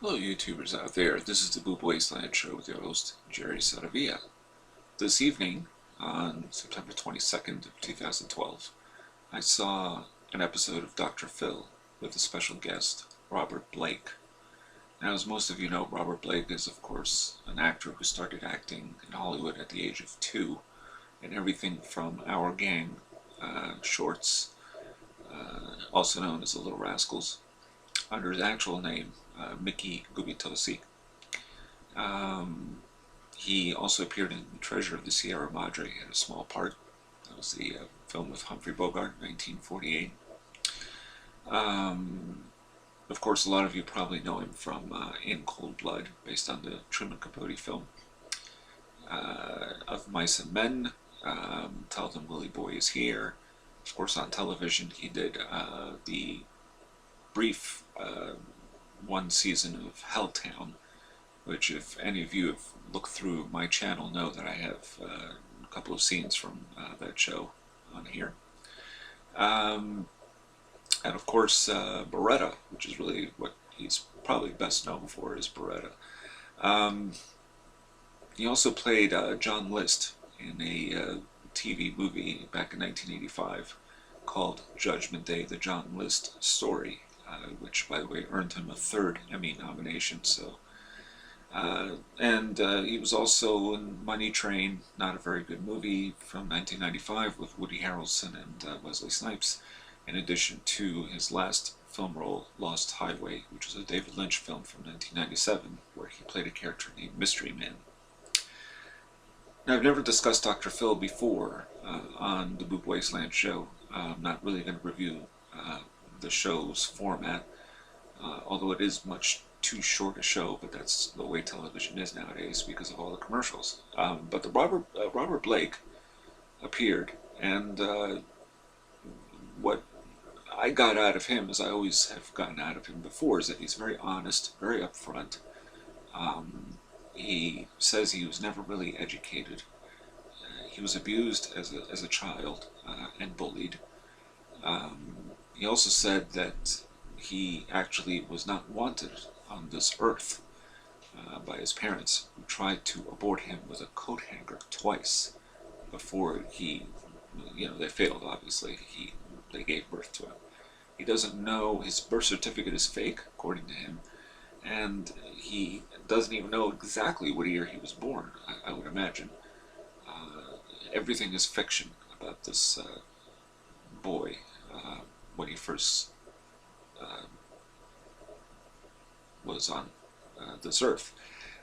Hello YouTubers out there, this is the Boob Wasteland Show with your host, Jerry Saravia. This evening, on September 22nd of 2012, I saw an episode of Dr. Phil with a special guest, Robert Blake. Now, as most of you know, Robert Blake is, of course, an actor who started acting in Hollywood at the age of 2, in everything from Our Gang shorts, also known as The Little Rascals, under his actual name, Mickey Gubitosi. He also appeared in Treasure of the Sierra Madre, had a small part. That was the film with Humphrey Bogart, 1948. Of course, a lot of you probably know him from In Cold Blood, based on the Truman Capote film. Of Mice and Men, Tell Them Willie Boy Is Here. Of course, on television, he did the brief one season of Helltown, which, if any of you have looked through my channel, know that I have a couple of scenes from that show on here. And of course, Beretta, which is really what he's probably best known for, is Beretta. He also played John List in a TV movie back in 1985 called Judgment Day, the John List Story, which, by the way, earned him a 3rd Emmy nomination. So, he was also in Money Train, not a very good movie, from 1995 with Woody Harrelson and Wesley Snipes, in addition to his last film role, Lost Highway, which was a David Lynch film from 1997, where he played a character named Mystery Man. Now, I've never discussed Dr. Phil before on the Boob Wasteland Show. I'm not really going to review the show's format, although it is much too short a show, but that's the way television is nowadays because of all the commercials. But the Robert Blake appeared, and what I got out of him, as I always have gotten out of him before, is that he's very honest, very upfront. He says he was never really educated. He was abused as a child and bullied. He also said that he actually was not wanted on this earth by his parents, who tried to abort him with a coat hanger twice before they failed, obviously. They gave birth to him. He doesn't know, his birth certificate is fake, according to him, and he doesn't even know exactly what year he was born, I would imagine. Everything is fiction about this boy when he first was on this earth.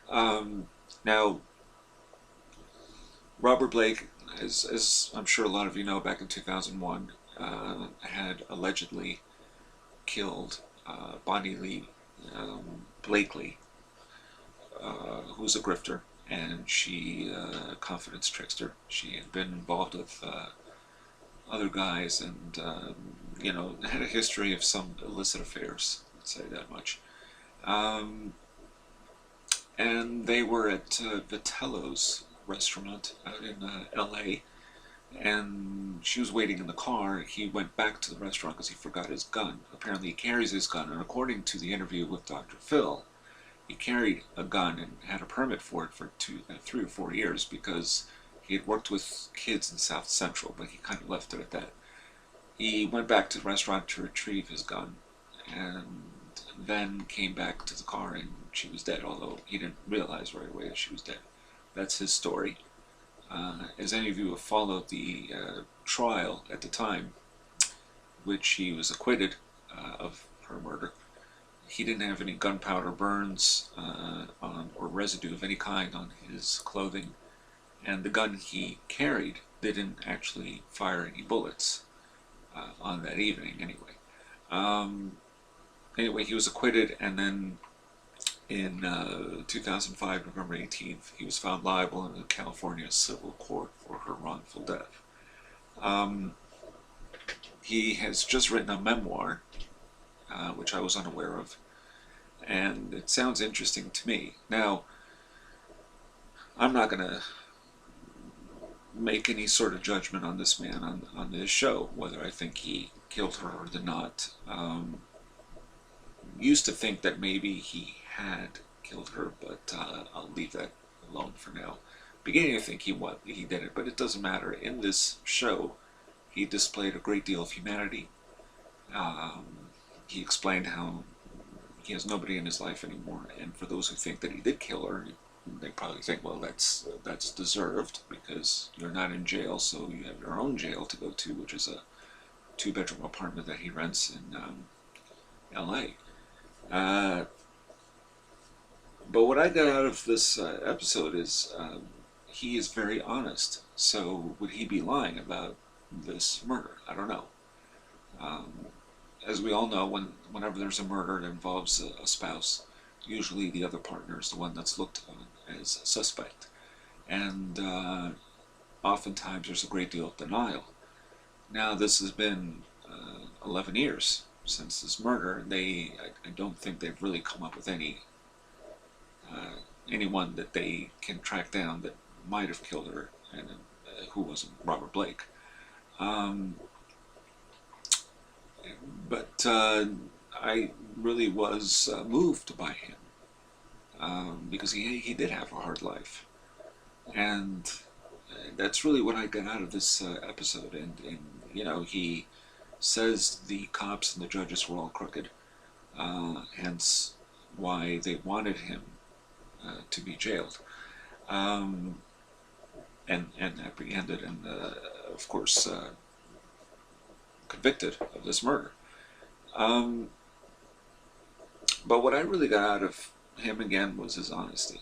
Now, Robert Blake, as I'm sure a lot of you know, back in 2001, had allegedly killed Bonnie Lee Blakely, who was a grifter, and she, confidence trickster. She had been involved with other guys and, had a history of some illicit affairs, let's say that much. And they were at Vitello's restaurant out in LA, and she was waiting in the car. He went back to the restaurant because he forgot his gun. Apparently he carries his gun, and according to the interview with Dr. Phil, he carried a gun and had a permit for it for 3 or 4 years because he had worked with kids in South Central, but he kind of left it at that. He went back to the restaurant to retrieve his gun, and then came back to the car, and she was dead, although he didn't realize right away that she was dead. That's his story. As any of you have followed the trial at the time, which he was acquitted of her murder, he didn't have any gunpowder burns or residue of any kind on his clothing, and the gun he carried didn't actually fire any bullets on that evening anyway. Anyway, he was acquitted, and then in 2005, November 18th, he was found liable in the California civil court for her wrongful death. He has just written a memoir, which I was unaware of, and it sounds interesting to me. Now, I'm not going to make any sort of judgment on this man on this show, whether I think he killed her or not. Used to think that maybe he had killed her, but I'll leave that alone for now. Beginning to think he did it, but it doesn't matter. In this show, he displayed a great deal of humanity. He explained how he has nobody in his life anymore, and for those who think that he did kill her, they probably think, well, that's deserved because you're not in jail, so you have your own jail to go to, which is a 2-bedroom apartment that he rents in L.A. But what I got out of this episode is he is very honest. So would he be lying about this murder? I don't know. As we all know, whenever there's a murder that involves a spouse, usually the other partner is the one that's looked on as a suspect. And oftentimes there's a great deal of denial. Now, this has been 11 years since this murder. I don't think they've really come up with anyone that they can track down that might have killed her, and who wasn't Robert Blake. But I really was moved by him because he did have a hard life, and that's really what I got out of this episode. And he says the cops and the judges were all crooked, hence why they wanted him to be jailed and apprehended and of course convicted of this murder. But what I really got out of him again was his honesty.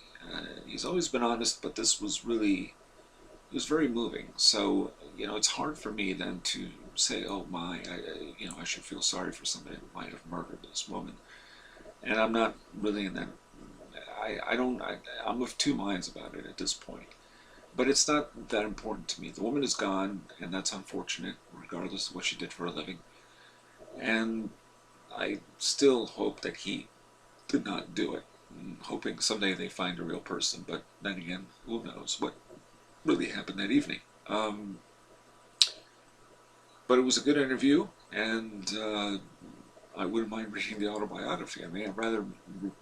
He's always been honest, but this was very moving. So it's hard for me then to say, oh my, I should feel sorry for somebody who might have murdered this woman. And I'm not really in that. I'm of two minds about it at this point. But it's not that important to me. The woman is gone, and that's unfortunate, regardless of what she did for a living. And I still hope that he did not do it. I'm hoping someday they find a real person, but then again, who knows what really happened that evening. But it was a good interview, and I wouldn't mind reading the autobiography. I mean, I'd rather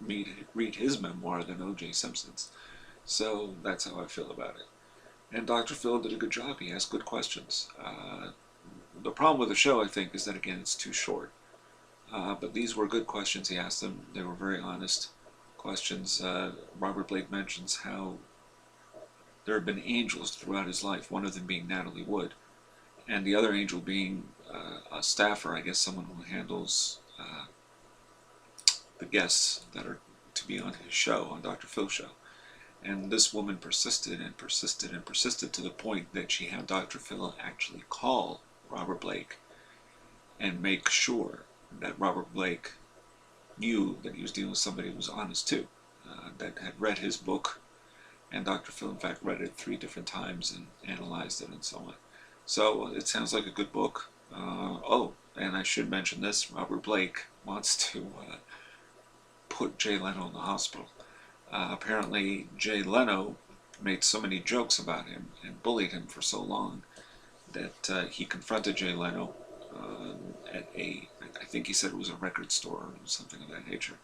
read his memoir than O.J. Simpson's. So that's how I feel about it. And Dr. Phil did a good job. He asked good questions. The problem with the show, I think, is that, again, it's too short. But these were good questions he asked them. They were very honest questions. Robert Blake mentions how there have been angels throughout his life, one of them being Natalie-Wood, and the other angel being a staffer, I guess someone who handles the guests that are to be on his show, on Dr. Phil's show. And this woman persisted and persisted and persisted to the point that she had Dr. Phil actually call Robert Blake and make sure that Robert Blake knew that he was dealing with somebody who was honest too, that had read his book, and Dr. Phil in fact read it 3 different times and analyzed it and so on. So it sounds like a good book. Oh, and I should mention this, Robert Blake wants to put Jay-Leno in the hospital. Apparently Jay-Leno made so many jokes about him and bullied him for so long that he confronted Jay-Leno at I think he said it was a record store or something of that nature.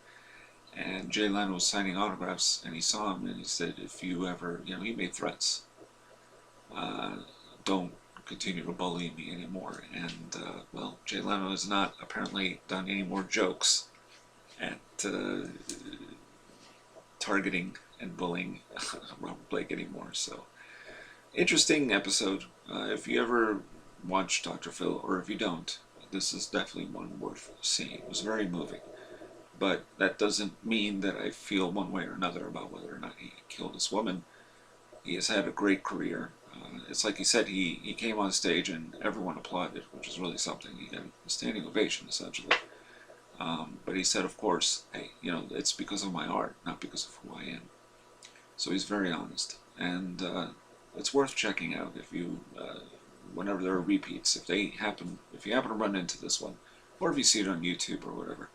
And Jay-Leno was signing autographs, and he saw him, and he said, if you ever, he made threats. Don't continue to bully me anymore. And, well, Jay-Leno has not apparently done any more jokes at targeting and bullying Robert Blake anymore. So, interesting episode. If you ever watch Dr. Phil, or if you don't, this is definitely one worth seeing. It was very moving. But that doesn't mean that I feel one way or another about whether or not he killed this woman. He has had a great career. It's like he said, he came on stage and everyone applauded, which is really something. He got a standing ovation, essentially. But he said, of course, hey, it's because of my art, not because of who I am. So he's very honest. And it's worth checking out if you, whenever there are repeats, if you happen to run into this one, or if you see it on YouTube or whatever,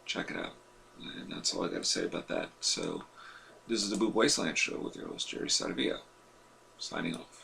check it out. And that's all I got to say about that. So, this is the Boob Wasteland Show with your host, Jerry Saravia, signing off.